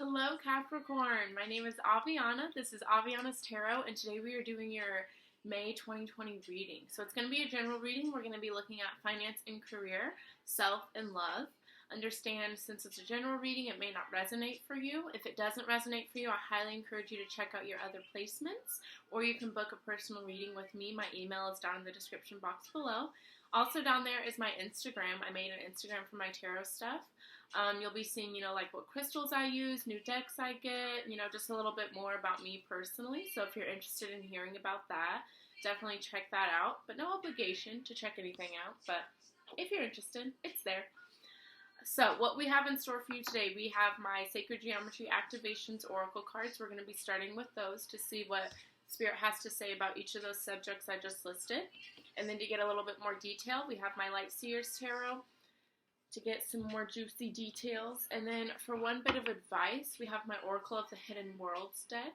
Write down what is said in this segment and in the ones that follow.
Hello Capricorn, my name is Aviana, this is Aviana's Tarot, and today we are doing your May 2020 reading. So it's going to be a general reading. We're going to be looking at finance and career, self and love. Understand, since it's a general reading, it may not resonate for you. If it doesn't resonate for you, I highly encourage you to check out your other placements, or you can book a personal reading with me. My email is down in the description box below. Also down there is my Instagram. I made an Instagram for my tarot stuff. You'll be seeing, like what crystals I use, new decks I get, just a little bit more about me personally. So if you're interested in hearing about that, definitely check that out. But no obligation to check anything out. But if you're interested, it's there. So what we have in store for you today, we have my Sacred Geometry Activations Oracle cards. We're going to be starting with those to see what Spirit has to say about each of those subjects I just listed. And then to get a little bit more detail, we have my Light Seers Tarot to get some more juicy details. And then for one bit of advice, we have my Oracle of the Hidden Worlds deck.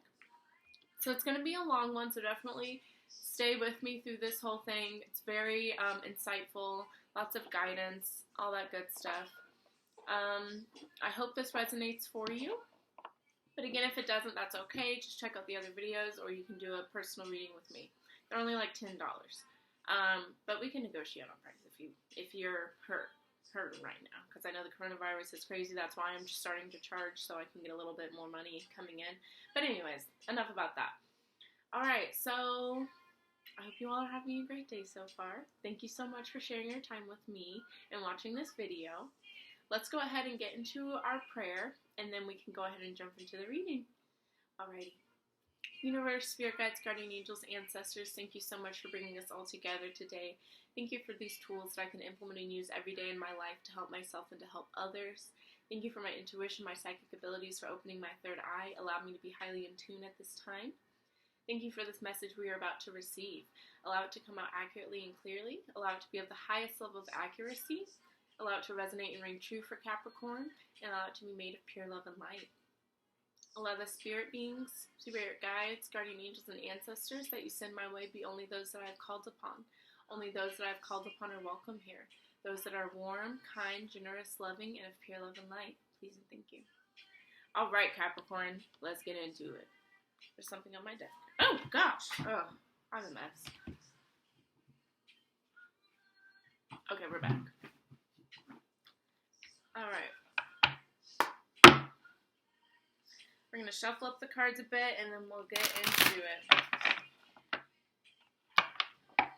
So it's going to be a long one, so definitely stay with me through this whole thing. It's very insightful, lots of guidance, all that good stuff. I hope this resonates for you. But again, if it doesn't, that's okay. Just check out the other videos, or you can do a personal reading with me. They're only like $10. But we can negotiate on price if you're hurting right now, because I know the coronavirus is crazy. That's why I'm just starting to charge, so I can get a little bit more money coming in. But anyways, enough about that. Alright, so I hope you all are having a great day so far. Thank you so much for sharing your time with me and watching this video. Let's go ahead and get into our prayer, and then we can go ahead and jump into the reading. Alrighty. Universe, Spirit Guides, Guardian Angels, Ancestors, thank you so much for bringing us all together today. Thank you for these tools that I can implement and use every day in my life to help myself and to help others. Thank you for my intuition, my psychic abilities, for opening my third eye. Allow me to be highly in tune at this time. Thank you for this message we are about to receive. Allow it to come out accurately and clearly. Allow it to be of the highest level of accuracy. Allow it to resonate and ring true for Capricorn. And allow it to be made of pure love and light. Allow the spirit beings, spirit guides, guardian angels, and ancestors that you send my way be only those that I've called upon. Only those that I've called upon are welcome here. Those that are warm, kind, generous, loving, and of pure love and light. Please and thank you. All right, Capricorn, let's get into it. There's something on my desk. Oh, gosh. Oh, I'm a mess. Okay, we're back. All right. We're going to shuffle up the cards a bit, and then we'll get into it.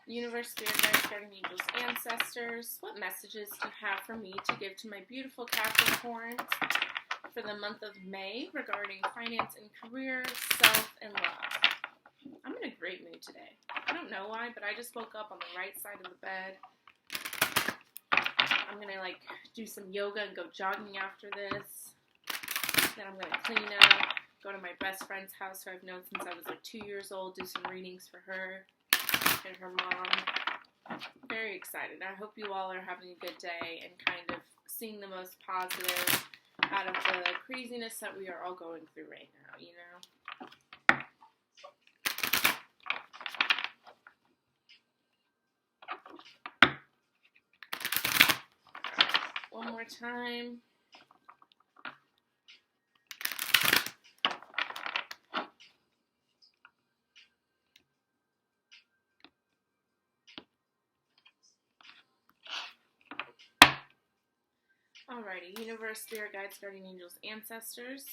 Universe, Spirit Guides, Guardian Angels, Ancestors, what messages do you have for me to give to my beautiful Capricorns for the month of May regarding finance and career, self, and love? I'm in a great mood today. I don't know why, but I just woke up on the right side of the bed. I'm going to, do some yoga and go jogging after this. Then I'm going to clean up, go to my best friend's house who I've known since I was 2 years old, do some readings for her and her mom. Very excited. I hope you all are having a good day and kind of seeing the most positive out of the craziness that we are all going through right now, One more time. Alrighty, Universe, Spirit Guides, Guardian Angels, Ancestors,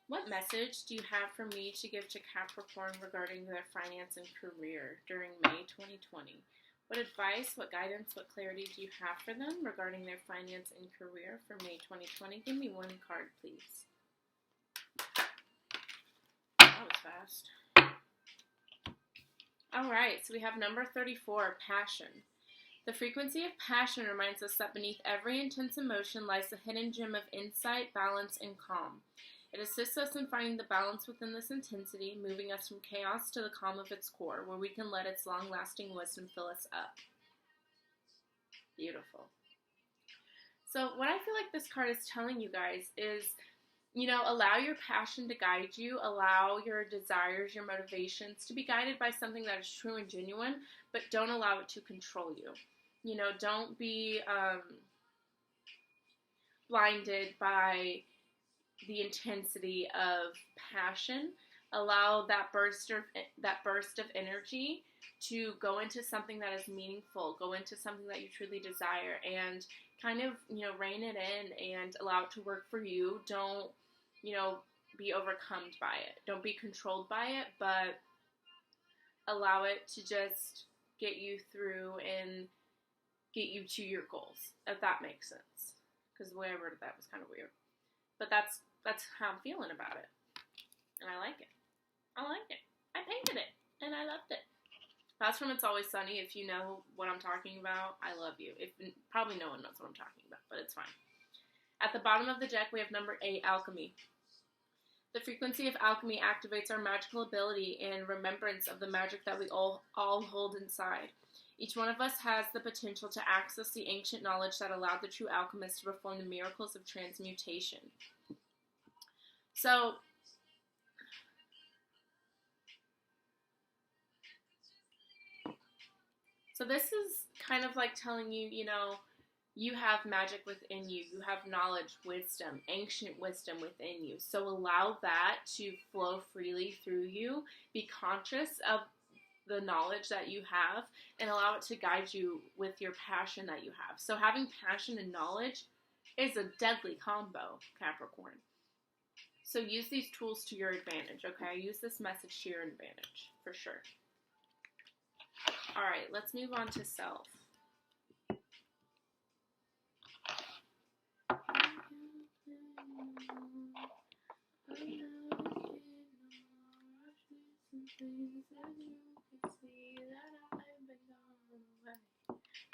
what message do you have for me to give to Capricorn regarding their finance and career during May 2020? What advice, what guidance, what clarity do you have for them regarding their finance and career for May 2020? Give me one card, please. That was fast. Alright, so we have number 34, Passion. The frequency of passion reminds us that beneath every intense emotion lies the hidden gem of insight, balance, and calm. It assists us in finding the balance within this intensity, moving us from chaos to the calm of its core, where we can let its long-lasting wisdom fill us up. Beautiful. So what I feel like this card is telling you guys is, allow your passion to guide you, allow your desires, your motivations to be guided by something that is true and genuine, but don't allow it to control you. Don't be blinded by the intensity of passion. Allow that burst of energy to go into something that is meaningful, go into something that you truly desire, and kind of, rein it in and allow it to work for you. Don't, be overcome by it. Don't be controlled by it, but allow it to just get you through and get you to your goals, if that makes sense. Because the way I worded that was kind of weird. But that's how I'm feeling about it. And I like it. I painted it, and I loved it. That's from It's Always Sunny. If you know what I'm talking about, I love you. Probably no one knows what I'm talking about, but it's fine. At the bottom of the deck, we have number 8, Alchemy. The frequency of alchemy activates our magical ability and remembrance of the magic that we all hold inside. Each one of us has the potential to access the ancient knowledge that allowed the true alchemist to perform the miracles of transmutation. So this is kind of like telling you, you have magic within you. You have knowledge, wisdom, ancient wisdom within you. So allow that to flow freely through you. Be conscious of the knowledge that you have and allow it to guide you with your passion that you have. So having passion and knowledge is a deadly combo, Capricorn. So use these tools to your advantage, okay? Use this message to your advantage, for sure. All right, let's move on to self.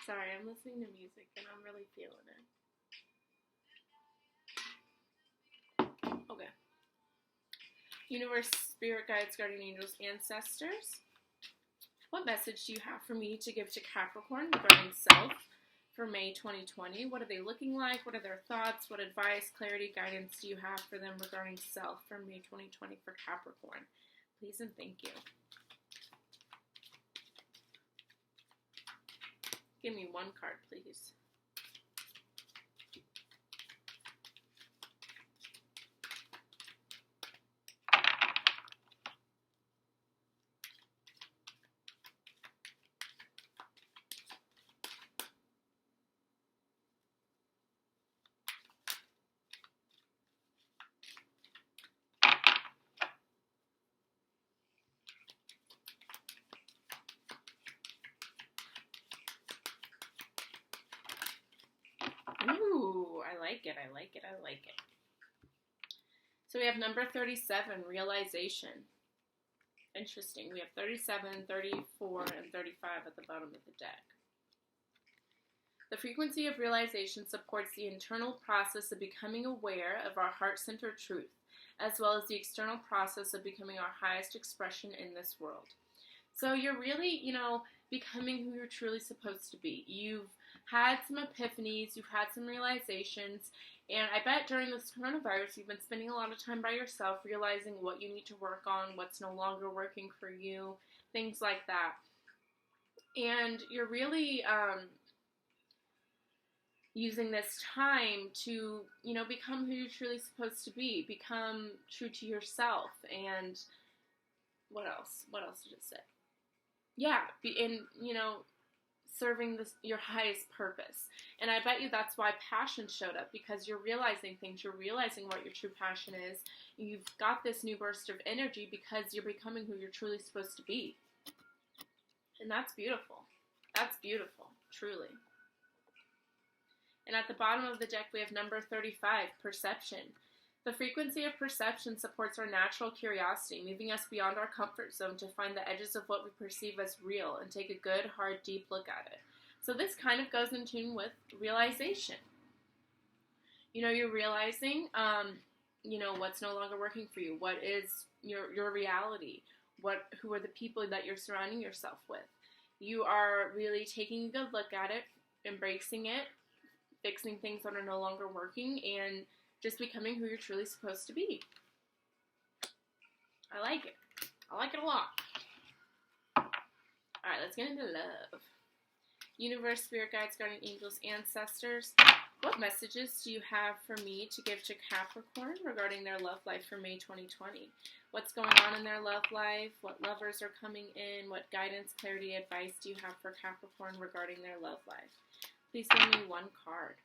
Sorry, I'm listening to music and I'm really feeling it. Okay. Universe, spirit guides, guardian angels, ancestors. What message do you have for me to give to Capricorn regarding self for May 2020? What are they looking like? What are their thoughts? What advice, clarity, guidance do you have for them regarding self for May 2020 for Capricorn? Please and thank you. Give me one card, please. Ooh, I like it. So we have number 37, realization. Interesting. We have 37, 34, and 35 at the bottom of the deck. The frequency of realization supports the internal process of becoming aware of our heart-centered truth, as well as the external process of becoming our highest expression in this world. So you're really, becoming who you're truly supposed to be. You've had some epiphanies, you've had some realizations, and I bet during this coronavirus you've been spending a lot of time by yourself, realizing what you need to work on, what's no longer working for you, things like that. And you're really using this time to, become who you're truly supposed to be, become true to yourself, and what else? What else did it say? Yeah, serving your highest purpose. And I bet you that's why passion showed up, because you're realizing things, you're realizing what your true passion is. You've got this new burst of energy because you're becoming who you're truly supposed to be. And that's beautiful. That's beautiful, truly. And at the bottom of the deck, we have number 35, perception. The frequency of perception supports our natural curiosity, moving us beyond our comfort zone to find the edges of what we perceive as real and take a good, hard, deep look at it. So this kind of goes in tune with realization. You're realizing, what's no longer working for you. What is your reality? Who are the people that you're surrounding yourself with? You are really taking a good look at it, embracing it, fixing things that are no longer working, and just becoming who you're truly supposed to be. I like it. I like it a lot. Alright, let's get into love. Universe, spirit guides, guardian angels, ancestors. What messages do you have for me to give to Capricorn regarding their love life for May 2020? What's going on in their love life? What lovers are coming in? What guidance, clarity, advice do you have for Capricorn regarding their love life? Please give me one card.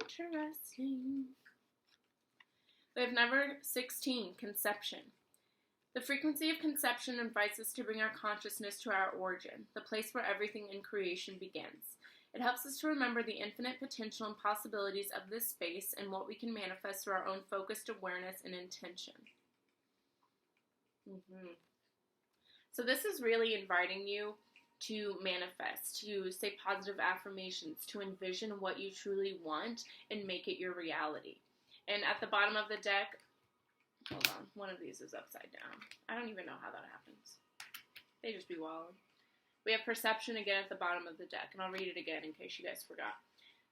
Interesting. We have number 16, conception. The frequency of conception invites us to bring our consciousness to our origin, the place where everything in creation begins. It helps us to remember the infinite potential and possibilities of this space and what we can manifest through our own focused awareness and intention. So this is really inviting you to manifest, to say positive affirmations, to envision what you truly want and make it your reality. And at the bottom of the deck, hold on, one of these is upside down. I don't even know how that happens. They just be wild. We have perception again at the bottom of the deck, and I'll read it again in case you guys forgot.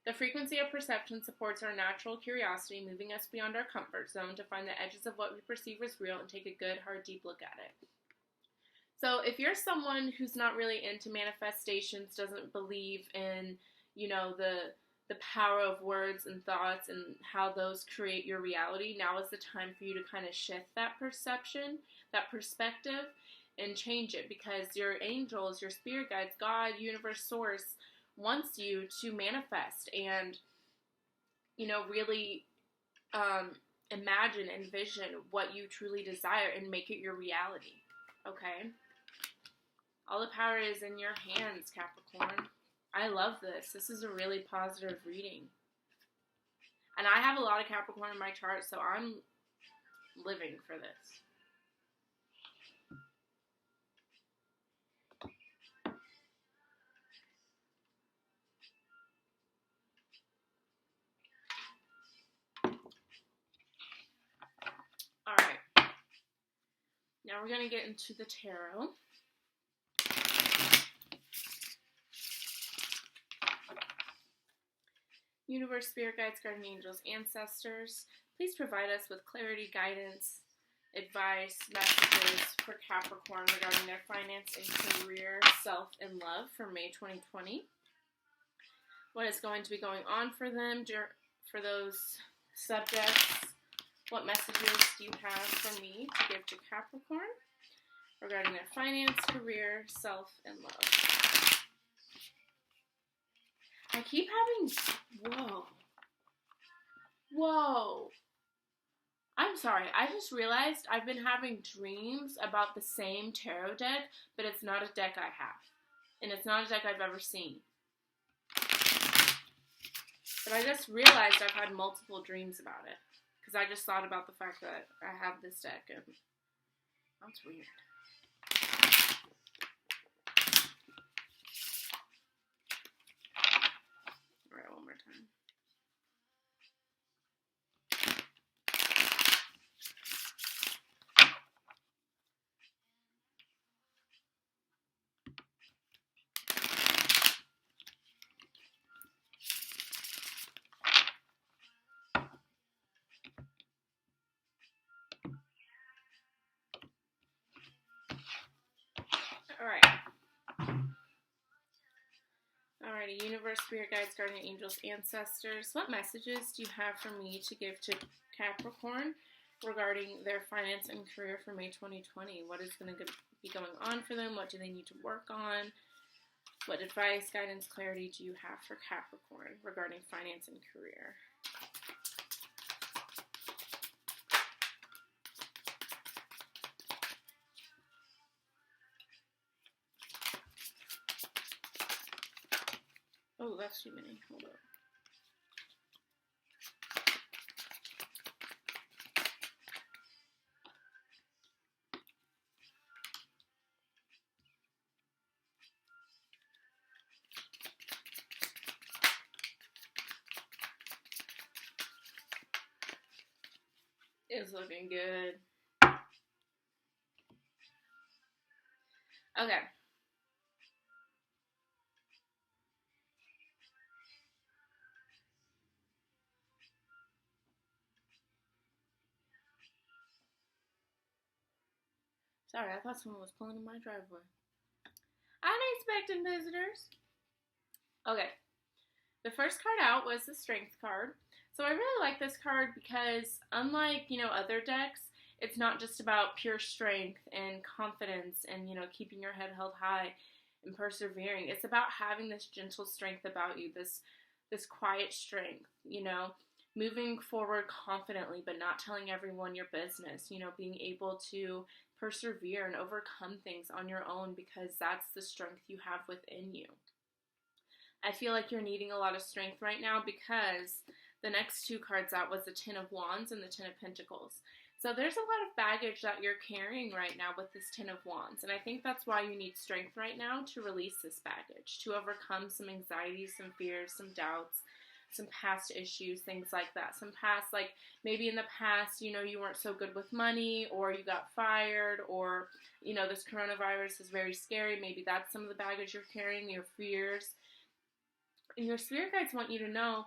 The frequency of perception supports our natural curiosity, moving us beyond our comfort zone to find the edges of what we perceive as real and take a good, hard, deep look at it. So if you're someone who's not really into manifestations, doesn't believe in, the power of words and thoughts and how those create your reality, now is the time for you to kind of shift that perception, that perspective, and change it, because your angels, your spirit guides, God, universe, source wants you to manifest and, really imagine, envision what you truly desire and make it your reality, okay? All the power is in your hands, Capricorn. I love this. This is a really positive reading. And I have a lot of Capricorn in my chart, so I'm living for this. All right. Now we're going to get into the tarot. Universe, spirit guides, guardian angels, ancestors, please provide us with clarity, guidance, advice, messages for Capricorn regarding their finance and career, self, and love for May 2020. What is going to be going on for them, for those subjects? What messages do you have for me to give to Capricorn regarding their finance, career, self, and love? I keep having, whoa. I'm sorry, I just realized I've been having dreams about the same tarot deck, but it's not a deck I have. And it's not a deck I've ever seen. But I just realized I've had multiple dreams about it. Because I just thought about the fact that I have this deck, and that's weird. Alright, one more time. Alrighty, universe, spirit guides, guardian angels, ancestors. What messages do you have for me to give to Capricorn regarding their finance and career for May 2020? What is going to be going on for them? What do they need to work on? What advice, guidance, clarity do you have for Capricorn regarding finance and career? Oh, that's too many. Hold up. It's looking good. Okay. Sorry, I thought someone was pulling in my driveway. I ain't expecting visitors. Okay. The first card out was the Strength card. So I really like this card because unlike, other decks, it's not just about pure strength and confidence and, keeping your head held high and persevering. It's about having this gentle strength about you, this quiet strength, moving forward confidently but not telling everyone your business, being able to persevere and overcome things on your own because that's the strength you have within you. I feel like you're needing a lot of strength right now because the next two cards out was the Ten of Wands and the Ten of Pentacles. So there's a lot of baggage that you're carrying right now with this Ten of Wands. And I think that's why you need strength right now to release this baggage, to overcome some anxieties, some fears, some doubts, some past issues, things like that. Some past, like maybe in the past, you weren't so good with money, or you got fired, or, this coronavirus is very scary. Maybe that's some of the baggage you're carrying, your fears. And your spirit guides want you to know,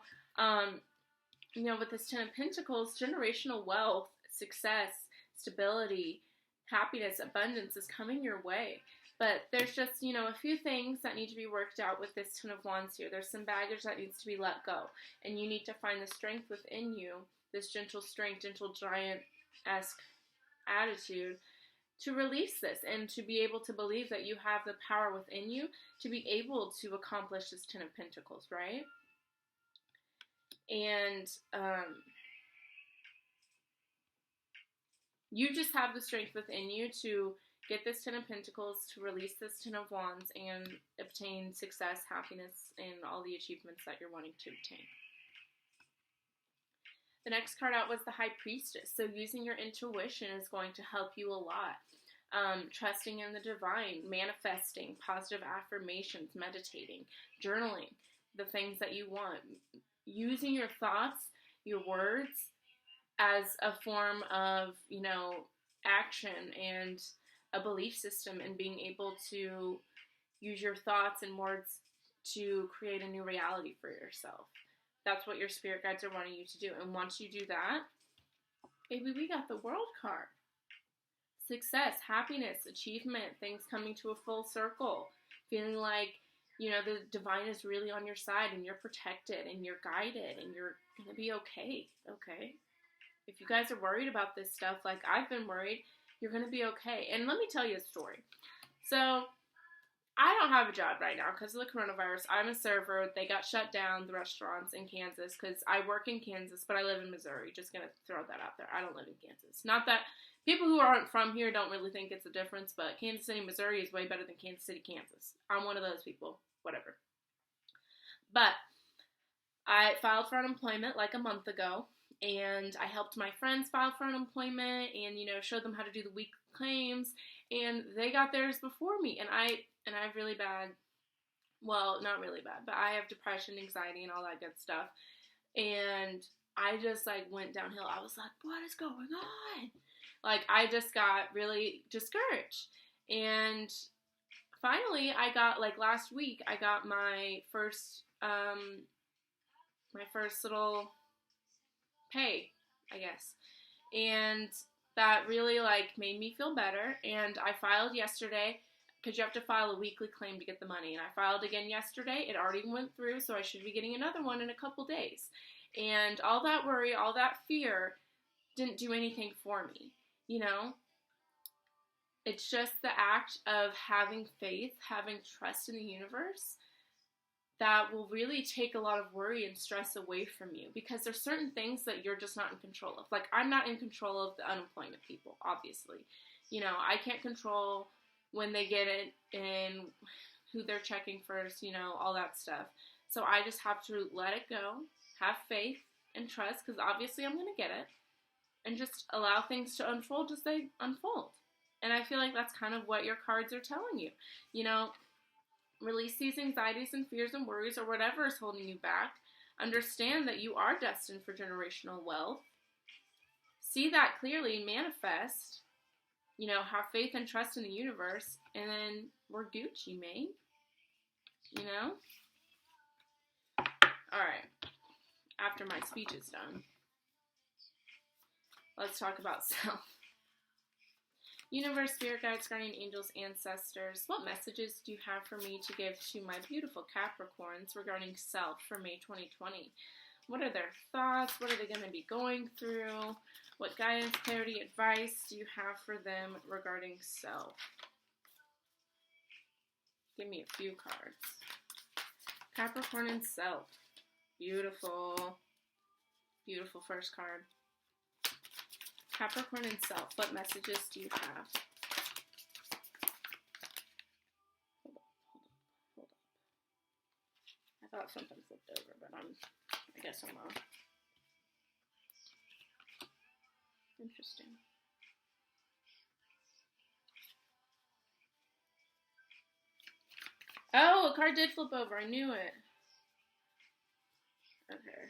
with this Ten of Pentacles, generational wealth, success, stability, happiness, abundance is coming your way. But there's just, a few things that need to be worked out with this Ten of Wands here. There's some baggage that needs to be let go. And you need to find the strength within you, this gentle strength, gentle giant-esque attitude, to release this and to be able to believe that you have the power within you to be able to accomplish this Ten of Pentacles, right? And you just have the strength within you to get this Ten of Pentacles, to release this Ten of Wands, and obtain success, happiness, and all the achievements that you're wanting to obtain. The next card out was the High Priestess. So using your intuition is going to help you a lot. Trusting in the divine, manifesting, positive affirmations, meditating, journaling, the things that you want. Using your thoughts, your words, as a form of, action and a belief system, and being able to use your thoughts and words to create a new reality for yourself. That's what your spirit guides are wanting you to do. And once you do that, baby, we got the World card. Success, happiness, achievement, things coming to a full circle. Feeling like, the divine is really on your side and you're protected and you're guided and you're going to be okay, okay? If you guys are worried about this stuff, like I've been worried, you're going to be okay. And let me tell you a story. So I don't have a job right now because of the coronavirus. I'm a server. They got shut down, the restaurants in Kansas, because I work in Kansas, but I live in Missouri. Just going to throw that out there. I don't live in Kansas. Not that people who aren't from here don't really think it's a difference, but Kansas City, Missouri is way better than Kansas City, Kansas. I'm one of those people. Whatever. But I filed for unemployment like a month ago, and I helped my friends file for unemployment and, showed them how to do the weekly claims, and they got theirs before me, and I have really bad, well, not really bad, but I have depression, anxiety, and all that good stuff, and I just, went downhill. I was like, what is going on? I just got really discouraged, and finally, I got, last week, I got my first little pay, I guess, and that really, made me feel better, and I filed yesterday, because you have to file a weekly claim to get the money, and I filed again yesterday. It already went through, so I should be getting another one in a couple days, and all that worry, all that fear didn't do anything for me, It's just the act of having faith, having trust in the universe, that will really take a lot of worry and stress away from you, because there's certain things that you're just not in control of. I'm not in control of the unemployment people, obviously. I can't control when they get it and who they're checking first, all that stuff. So I just have to let it go, have faith and trust, because obviously I'm going to get it, and just allow things to unfold as they unfold. And I feel like that's kind of what your cards are telling you. Release these anxieties and fears and worries, or whatever is holding you back. Understand that you are destined for generational wealth. See that clearly, manifest. Have faith and trust in the universe, and then we're Gucci, mate. Alright. After my speech is done, let's talk about self. Universe, spirit guides, guardian angels, ancestors, what messages do you have for me to give to my beautiful Capricorns regarding self for May 2020? What are their thoughts? What are they going to be going through? What guidance, clarity, advice do you have for them regarding self? Give me a few cards. Capricorn and self. Beautiful. Beautiful first card. Capricorn and self. What messages do you have? Hold up. I thought something flipped over, but I guess I'm wrong. Interesting. Oh, a card did flip over. I knew it. Okay.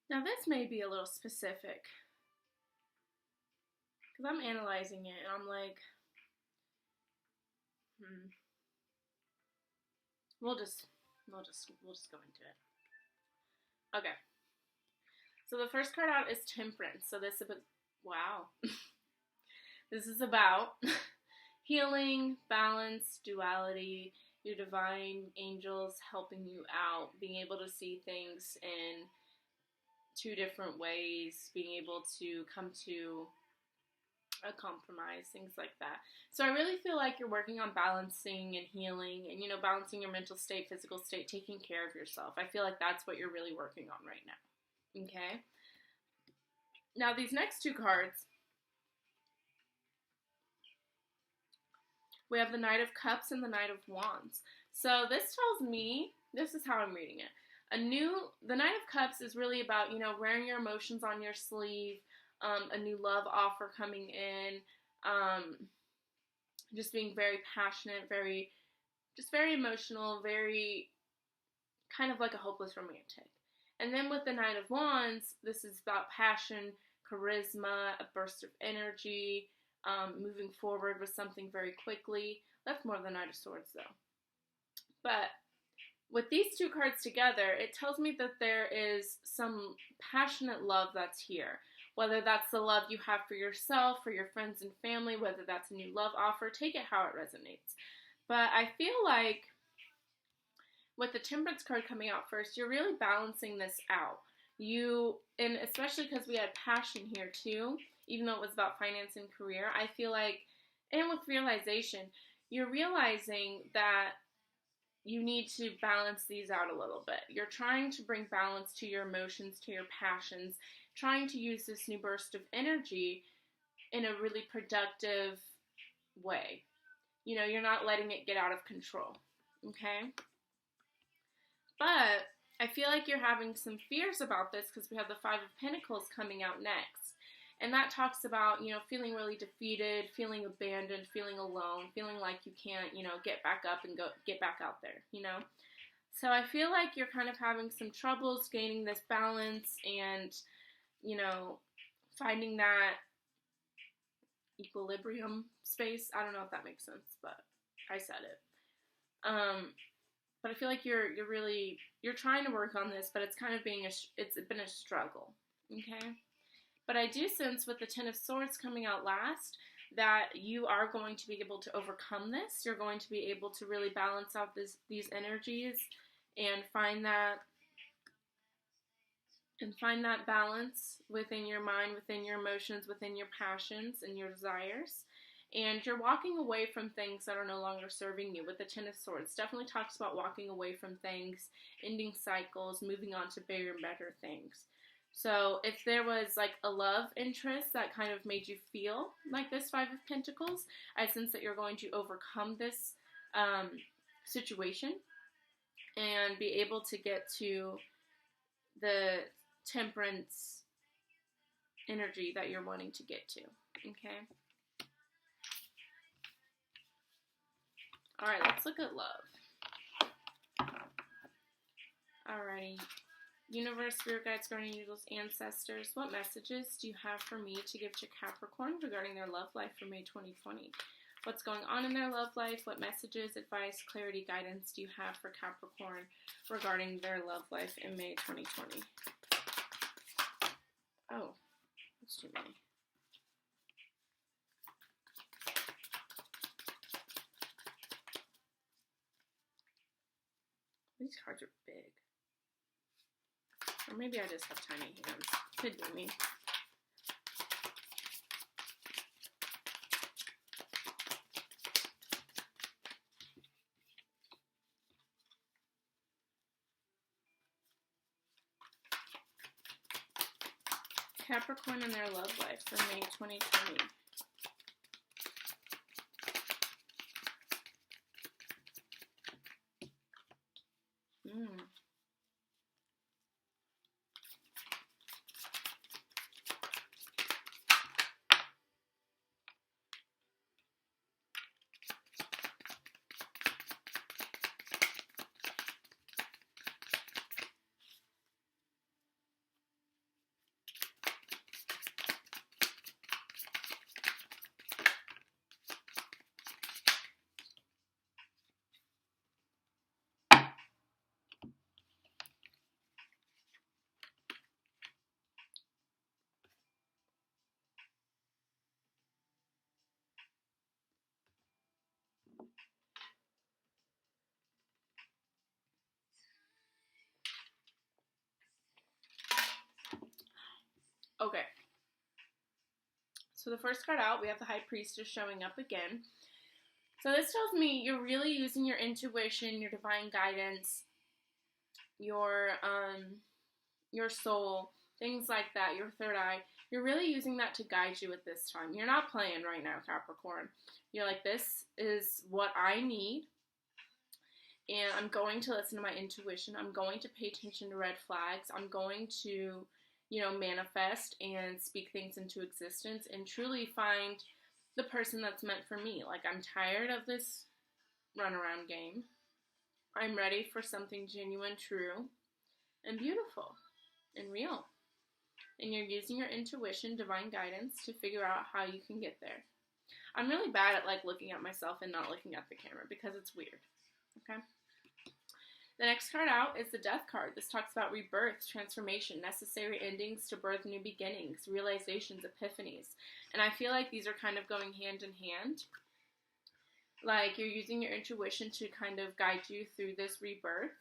Now this may be a little specific, because I'm analyzing it and I'm like, we'll just go into it. Okay. So the first card out is Temperance. So this is wow. This is about healing, balance, duality, your divine angels helping you out, being able to see things in two different ways, being able to come to a compromise, things like that. So I really feel like you're working on balancing and healing and, balancing your mental state, physical state, taking care of yourself. I feel like that's what you're really working on right now. Okay? Now these next two cards, we have the Knight of Cups and the Knight of Wands. So this tells me, this is how I'm reading it. The Knight of Cups is really about, wearing your emotions on your sleeve, a new love offer coming in, just being very passionate, very emotional, very kind of like a hopeless romantic. And then with the Knight of Wands, this is about passion, charisma, a burst of energy, moving forward with something very quickly. That's more the Knight of Swords though. But with these two cards together, it tells me that there is some passionate love that's here. Whether that's the love you have for yourself, for your friends and family, whether that's a new love offer, take it how it resonates. But I feel like with the Temperance card coming out first, you're really balancing this out. And especially because we had passion here too, even though it was about finance and career, I feel like, and with realization, you're realizing that you need to balance these out a little bit. You're trying to bring balance to your emotions, to your passions, trying to use this new burst of energy in a really productive way. You're not letting it get out of control, okay? But I feel like you're having some fears about this because we have the Five of Pentacles coming out next. And that talks about, feeling really defeated, feeling abandoned, feeling alone, feeling like you can't, get back up and get back out there, So I feel like you're kind of having some troubles gaining this balance and, finding that equilibrium space. I don't know if that makes sense, but I said it. But I feel like you're trying to work on this, but it's kind of it's been a struggle, okay? But I do sense with the Ten of Swords coming out last that you are going to be able to overcome this. You're going to be able to really balance out these energies and find that balance within your mind, within your emotions, within your passions and your desires. And you're walking away from things that are no longer serving you. With the Ten of Swords, definitely talks about walking away from things, ending cycles, moving on to bigger and better things. So if there was like a love interest that kind of made you feel like this Five of Pentacles, I sense that you're going to overcome this situation and be able to get to the temperance energy that you're wanting to get to, okay? All right, let's look at love. Alrighty. Universe, spirit guides, guardian angels, ancestors, what messages do you have for me to give to Capricorn regarding their love life for May 2020? What's going on in their love life? What messages, advice, clarity, guidance do you have for Capricorn regarding their love life in May 2020? Oh, that's too many. These cards are big. Or maybe I just have tiny hands. Could be me. Capricorn and their love life for May 2020. Okay. So the first card out, we have the High Priestess showing up again. So this tells me you're really using your intuition, your divine guidance, your soul, things like that, your third eye. You're really using that to guide you at this time. You're not playing right now, Capricorn. You're like, this is what I need, and I'm going to listen to my intuition. I'm going to pay attention to red flags. I'm going to, manifest and speak things into existence and truly find the person that's meant for me. Like, I'm tired of this runaround game. I'm ready for something genuine, true, and beautiful and real. And you're using your intuition, divine guidance, to figure out how you can get there. I'm really bad at looking at myself and not looking at the camera because it's weird. Okay? The next card out is the Death card. This talks about rebirth, transformation, necessary endings to birth new beginnings, realizations, epiphanies. And I feel like these are kind of going hand in hand. Like, you're using your intuition to kind of guide you through this rebirth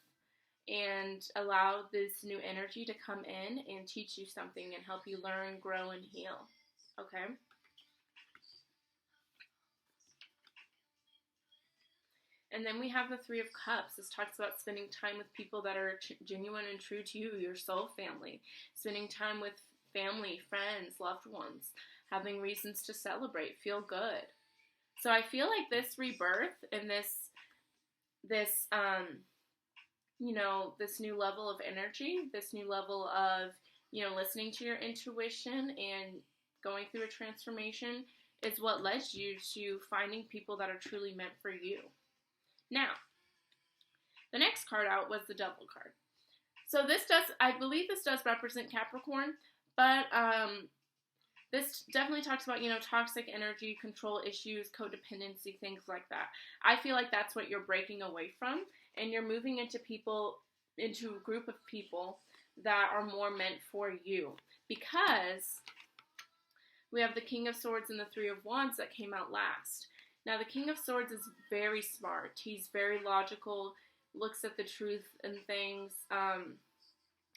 and allow this new energy to come in and teach you something and help you learn, grow, and heal. Okay? And then we have the Three of Cups. This talks about spending time with people that are genuine and true to you, your soul family. Spending time with family, friends, loved ones. Having reasons to celebrate, feel good. So I feel like this rebirth and this new level of energy, this new level of, listening to your intuition and going through a transformation is what led you to finding people that are truly meant for you. Now, the next card out was the Devil card. So I believe this does represent Capricorn, but this definitely talks about, toxic energy, control issues, codependency, things like that. I feel like that's what you're breaking away from, and you're moving into a group of people that are more meant for you. Because we have the King of Swords and the Three of Wands that came out last. Now, the King of Swords is very smart. He's very logical, looks at the truth and things.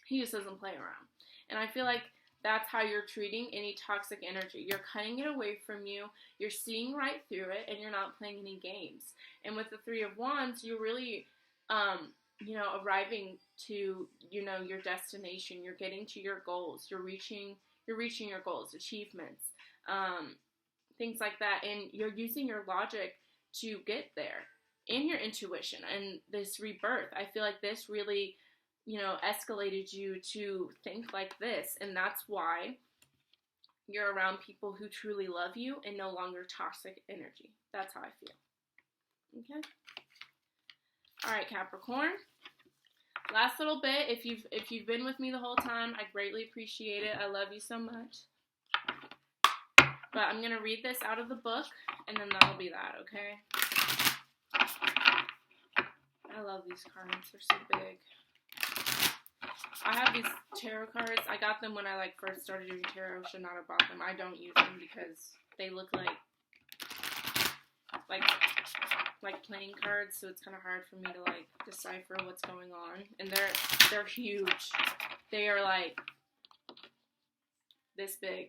He just doesn't play around. And I feel like that's how you're treating any toxic energy. You're cutting it away from you. You're seeing right through it, and you're not playing any games. And with the Three of Wands, you're really, arriving to, your destination. You're getting to your goals. You're reaching your goals, achievements, things like that. And you're using your logic to get there, and your intuition. And this rebirth, I feel like this really escalated you to think like this. And that's why you're around people who truly love you and no longer toxic energy. That's how I feel. Okay? All right, Capricorn. Last little bit. If you've been with me the whole time, I greatly appreciate it. I love you so much. But I'm going to read this out of the book, and then that'll be that, okay? I love these cards. They're so big. I have these tarot cards. I got them when I first started doing tarot. Should not have bought them. I don't use them because they look like playing cards, so it's kind of hard for me to decipher what's going on. And they're huge. They are this big.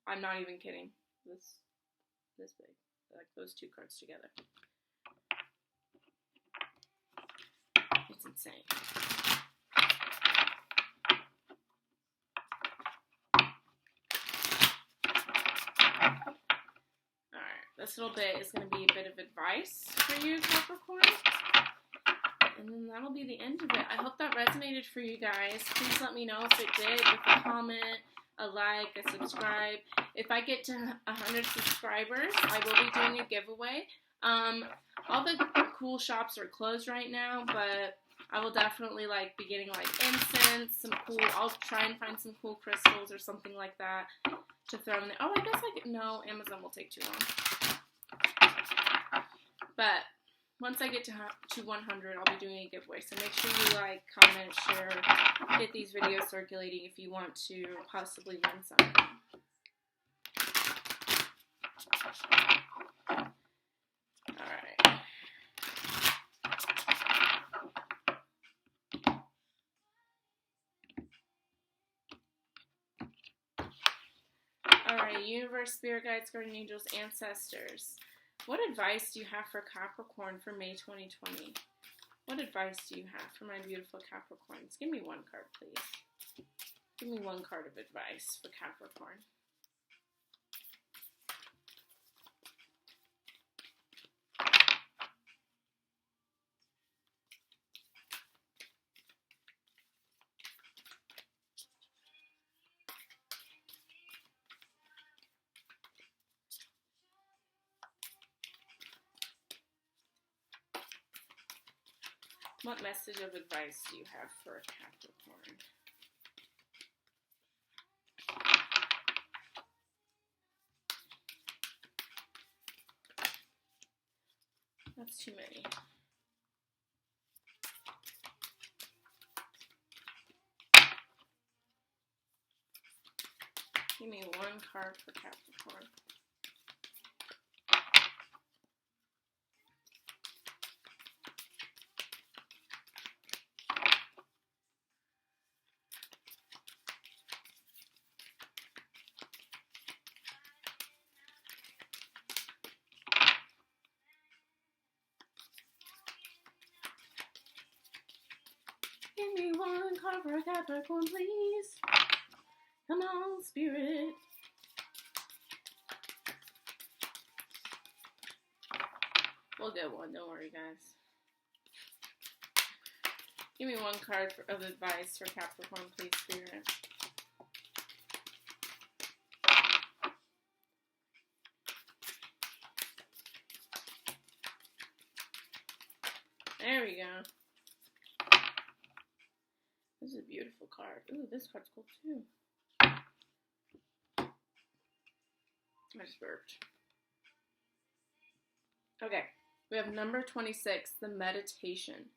I'm not even kidding. This big. Like those two cards together. It's insane. This little bit is going to be a bit of advice for you, Capricorn. And then that'll be the end of it. I hope that resonated for you guys. Please let me know if it did with a comment, a like, a subscribe. If I get to 100 subscribers, I will be doing a giveaway. All the cool shops are closed right now, but I will definitely be getting incense, I'll try and find some cool crystals or something like that to throw in there. Oh, I guess no, Amazon will take too long. But once I get to 100, I'll be doing a giveaway. So make sure you comment, share, get these videos circulating if you want to possibly win something. Alright. Alright, universe, spirit guides, guardian angels, ancestors. What advice do you have for Capricorn for May 2020? What advice do you have for my beautiful Capricorns? Give me one card, please. Give me one card of advice for Capricorn. What message of advice do you have for Capricorn? That's too many. Give me one card for Capricorn. Give me one card for Capricorn, please. Come on, spirit. We'll get one, don't worry, guys. Give me one card of advice for Capricorn, please, spirit. There we go. This is a beautiful card. Ooh, this card's cool too. I just burped. Okay, we have number 26, the meditation.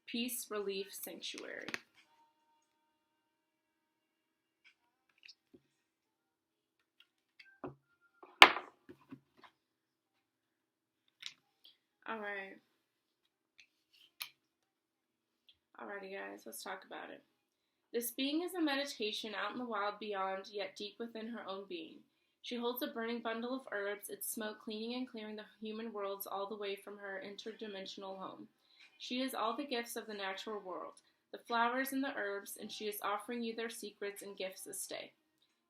Peace, relief, sanctuary. Alright. Alrighty guys, let's talk about it. This being is a meditation out in the wild beyond, yet deep within her own being. She holds a burning bundle of herbs, its smoke cleaning and clearing the human worlds all the way from her interdimensional home. She is all the gifts of the natural world, the flowers and the herbs, and she is offering you their secrets and gifts to stay.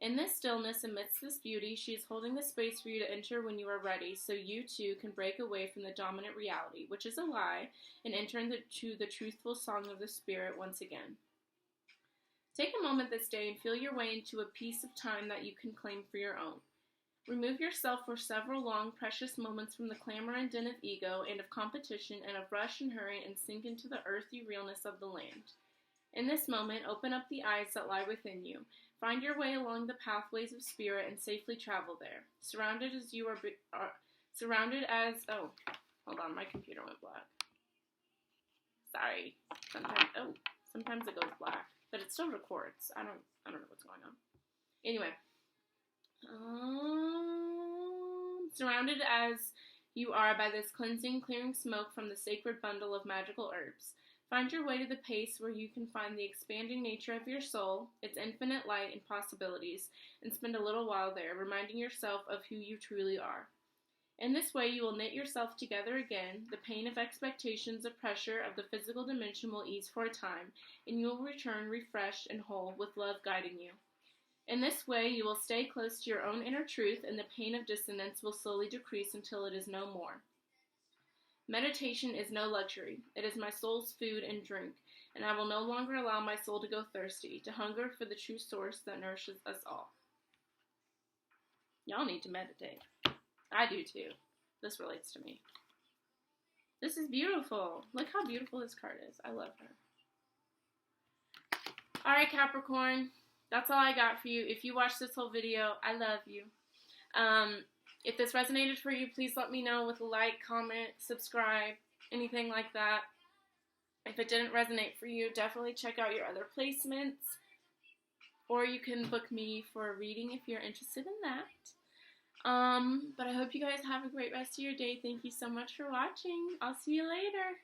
In this stillness, amidst this beauty, she is holding the space for you to enter when you are ready, so you too can break away from the dominant reality, which is a lie, and enter into the truthful song of the Spirit once again. Take a moment this day and feel your way into a piece of time that you can claim for your own. Remove yourself for several long, precious moments from the clamor and din of ego and of competition and of rush and hurry, and sink into the earthy realness of the land. In this moment, open up the eyes that lie within you. Find your way along the pathways of spirit and safely travel there. Surrounded as oh, hold on, my computer went black. Sorry. Sometimes it goes black, but it still records. I don't know what's going on. Anyway, surrounded as you are by this cleansing, clearing smoke from the sacred bundle of magical herbs. Find your way to the place where you can find the expanding nature of your soul, its infinite light and possibilities, and spend a little while there, reminding yourself of who you truly are. In this way, you will knit yourself together again. The pain of expectations, of pressure of the physical dimension will ease for a time, and you will return refreshed and whole, with love guiding you. In this way, you will stay close to your own inner truth, and the pain of dissonance will slowly decrease until it is no more. Meditation is no luxury. It is my soul's food and drink, and I will no longer allow my soul to go thirsty, to hunger for the true source that nourishes us all. Y'all need to meditate. I do too. This relates to me. This is beautiful. Look how beautiful this card is. I love her. Alright, Capricorn. That's all I got for you. If you watched this whole video, I love you. If this resonated for you, please let me know with a like, comment, subscribe, anything like that. If it didn't resonate for you, definitely check out your other placements. Or you can book me for a reading if you're interested in that. But I hope you guys have a great rest of your day. Thank you so much for watching. I'll see you later.